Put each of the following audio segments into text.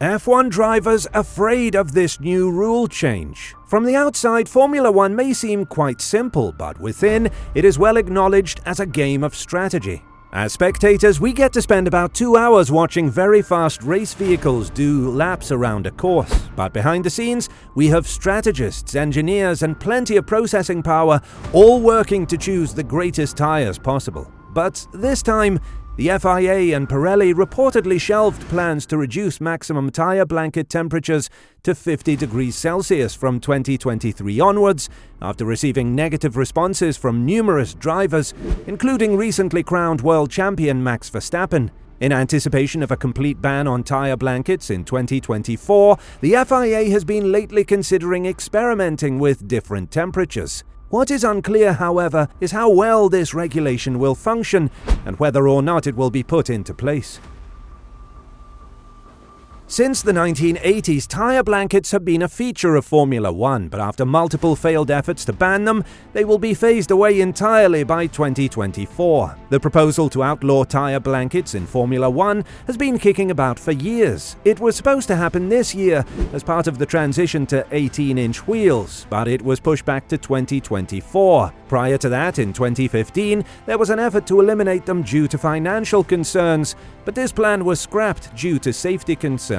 F1 drivers afraid of this new rule change. From the outside, Formula One may seem quite simple, but within, it is well acknowledged as a game of strategy. As spectators, we get to spend about 2 hours watching very fast race vehicles do laps around a course. But behind the scenes, we have strategists, engineers, and plenty of processing power, all working to choose the greatest tires possible. But this time, the FIA and Pirelli reportedly shelved plans to reduce maximum tire blanket temperatures to 50 degrees Celsius from 2023 onwards, after receiving negative responses from numerous drivers, including recently crowned world champion Max Verstappen. In anticipation of a complete ban on tire blankets in 2024, the FIA has been lately considering experimenting with different temperatures. What is unclear, however, is how well this regulation will function and whether or not it will be put into place. Since the 1980s, tire blankets have been a feature of Formula One, but after multiple failed efforts to ban them, they will be phased away entirely by 2024. The proposal to outlaw tire blankets in Formula One has been kicking about for years. It was supposed to happen this year as part of the transition to 18-inch wheels, but it was pushed back to 2024. Prior to that, in 2015, there was an effort to eliminate them due to financial concerns, but this plan was scrapped due to safety concerns.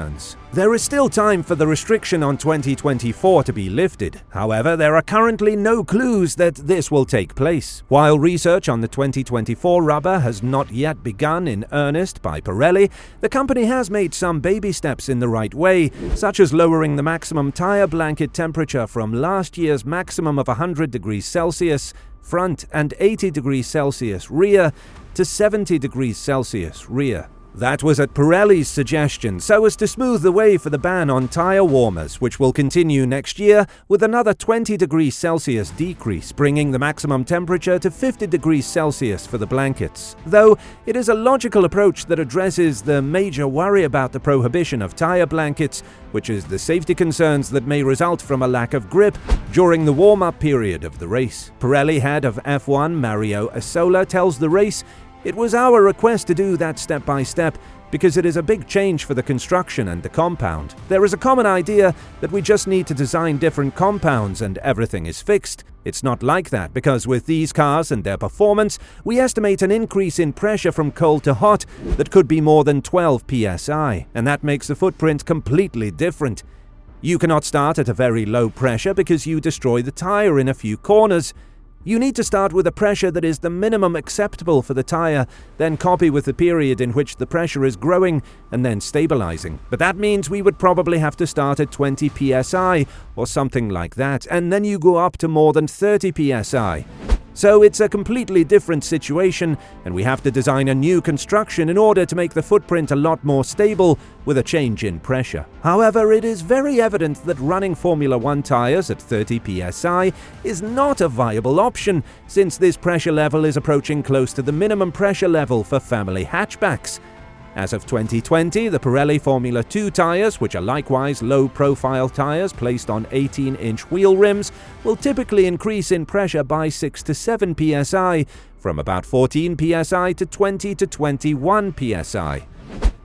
There is still time for the restriction on 2024 to be lifted. However, there are currently no clues that this will take place. While research on the 2024 rubber has not yet begun in earnest by Pirelli, the company has made some baby steps in the right way, such as lowering the maximum tire blanket temperature from last year's maximum of 100 degrees Celsius front and 80 degrees Celsius rear to 70 degrees Celsius rear. That was at Pirelli's suggestion, so as to smooth the way for the ban on tire warmers, which will continue next year with another 20 degrees Celsius decrease, bringing the maximum temperature to 50 degrees Celsius for the blankets. Though it is a logical approach that addresses the major worry about the prohibition of tire blankets, which is the safety concerns that may result from a lack of grip during the warm-up period of the race. Pirelli head of F1 Mario Isola tells the race, "It was our request to do that step by step because it is a big change for the construction and the compound. There is a common idea that we just need to design different compounds and everything is fixed. It's not like that because with these cars and their performance, we estimate an increase in pressure from cold to hot that could be more than 12 psi, and that makes the footprint completely different. You cannot start at a very low pressure because you destroy the tire in a few corners. You need to start with a pressure that is the minimum acceptable for the tire, then copy with the period in which the pressure is growing and then stabilizing. But that means we would probably have to start at 20 psi or something like that, and then you go up to more than 30 psi. So it's a completely different situation, and we have to design a new construction in order to make the footprint a lot more stable with a change in pressure. However, it is very evident that running Formula One tires at 30 psi is not a viable option, since this pressure level is approaching close to the minimum pressure level for family hatchbacks. As of 2020, the Pirelli Formula 2 tires, which are likewise low-profile tires placed on 18-inch wheel rims, will typically increase in pressure by 6 to 7 psi, from about 14 psi to 20 to 21 psi.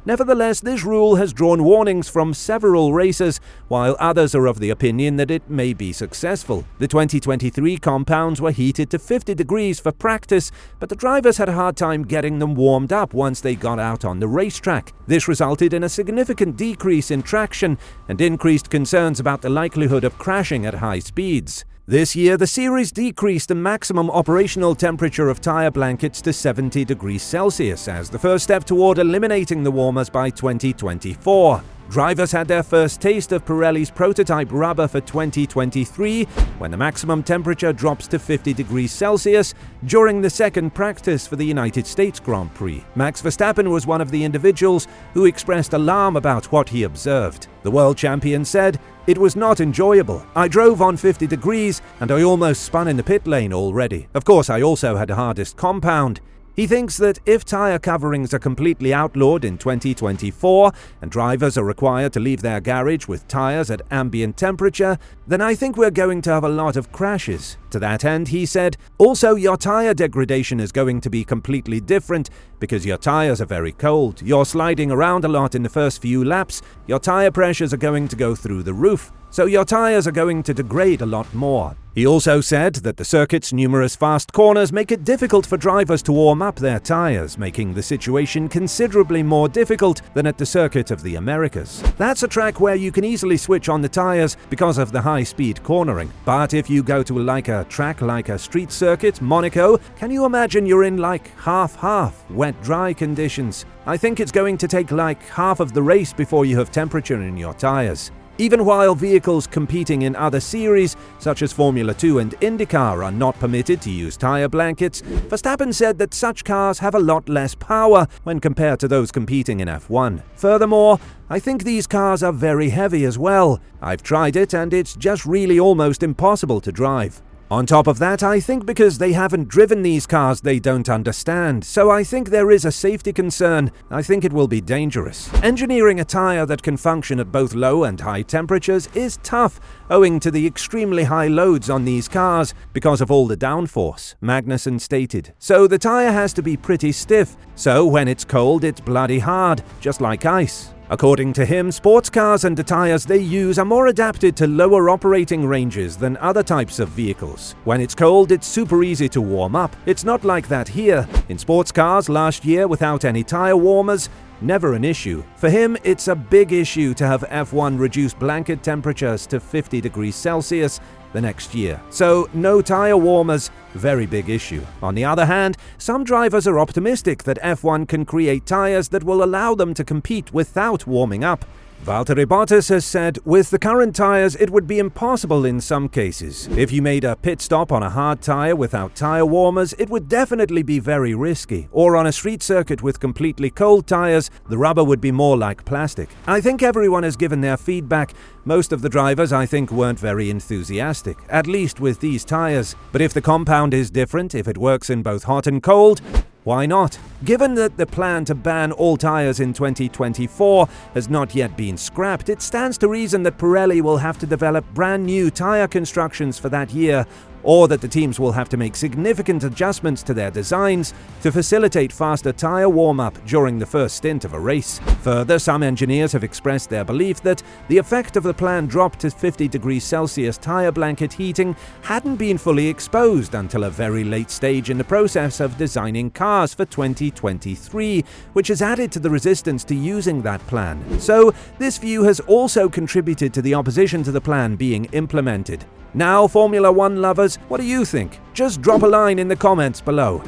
Nevertheless, this rule has drawn warnings from several racers, while others are of the opinion that it may be successful. The 2023 compounds were heated to 50 degrees for practice, but the drivers had a hard time getting them warmed up once they got out on the racetrack. This resulted in a significant decrease in traction and increased concerns about the likelihood of crashing at high speeds. This year, the series decreased the maximum operational temperature of tire blankets to 70 degrees Celsius as the first step toward eliminating the warmers by 2024. Drivers had their first taste of Pirelli's prototype rubber for 2023 when the maximum temperature drops to 50 degrees Celsius during the second practice for the United States Grand Prix. Max Verstappen was one of the individuals who expressed alarm about what he observed. The world champion said, "It was not enjoyable. I drove on 50 degrees and I almost spun in the pit lane already. Of course, I also had the hardest compound." He thinks that if tire coverings are completely outlawed in 2024 and drivers are required to leave their garage with tires at ambient temperature, then I think we're going to have a lot of crashes. To that end, he said, also your tire degradation is going to be completely different because your tires are very cold. You're sliding around a lot in the first few laps. Your tire pressures are going to go through the roof. So your tires are going to degrade a lot more. He also said that the circuit's numerous fast corners make it difficult for drivers to warm up their tires, making the situation considerably more difficult than at the Circuit of the Americas. That's a track where you can easily switch on the tires because of the high-speed cornering. But if you go to a track like a street circuit, Monaco, can you imagine you're in half-half, wet-dry conditions? I think it's going to take half of the race before you have temperature in your tires. Even while vehicles competing in other series, such as Formula 2 and IndyCar, are not permitted to use tire blankets, Verstappen said that such cars have a lot less power when compared to those competing in F1. Furthermore, I think these cars are very heavy as well. I've tried it and it's just really almost impossible to drive. On top of that, I think because they haven't driven these cars, they don't understand. So I think there is a safety concern. I think it will be dangerous. Engineering a tire that can function at both low and high temperatures is tough, owing to the extremely high loads on these cars because of all the downforce, Magnussen stated. So the tire has to be pretty stiff. So when it's cold, it's bloody hard, just like ice. According to him, sports cars and the tires they use are more adapted to lower operating ranges than other types of vehicles. When it's cold, it's super easy to warm up. It's not like that here. In sports cars last year, without any tire warmers, never an issue. For him, it's a big issue to have F1 reduce blanket temperatures to 50 degrees Celsius the next year. So no tire warmers, very big issue. On the other hand, some drivers are optimistic that F1 can create tires that will allow them to compete without warming up. Valtteri Bottas has said, with the current tires, it would be impossible in some cases. If you made a pit stop on a hard tire without tire warmers, it would definitely be very risky. Or on a street circuit with completely cold tires, the rubber would be more like plastic. I think everyone has given their feedback. Most of the drivers, I think, weren't very enthusiastic, at least with these tires. But if the compound is different, if it works in both hot and cold, why not? Given that the plan to ban all tires in 2024 has not yet been scrapped, it stands to reason that Pirelli will have to develop brand new tire constructions for that year, or that the teams will have to make significant adjustments to their designs to facilitate faster tire warm-up during the first stint of a race. Further, some engineers have expressed their belief that the effect of the planned drop to 50 degrees Celsius tire blanket heating hadn't been fully exposed until a very late stage in the process of designing cars for 2023, which has added to the resistance to using that plan. So, this view has also contributed to the opposition to the plan being implemented. Now, Formula 1 lovers, what do you think? Just drop a line in the comments below.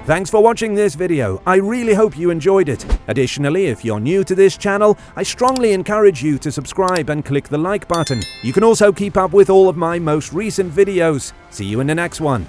Thanks for watching this video. I really hope you enjoyed it. Additionally, if you're new to this channel, I strongly encourage you to subscribe and click the like button. You can also keep up with all of my most recent videos. See you in the next one.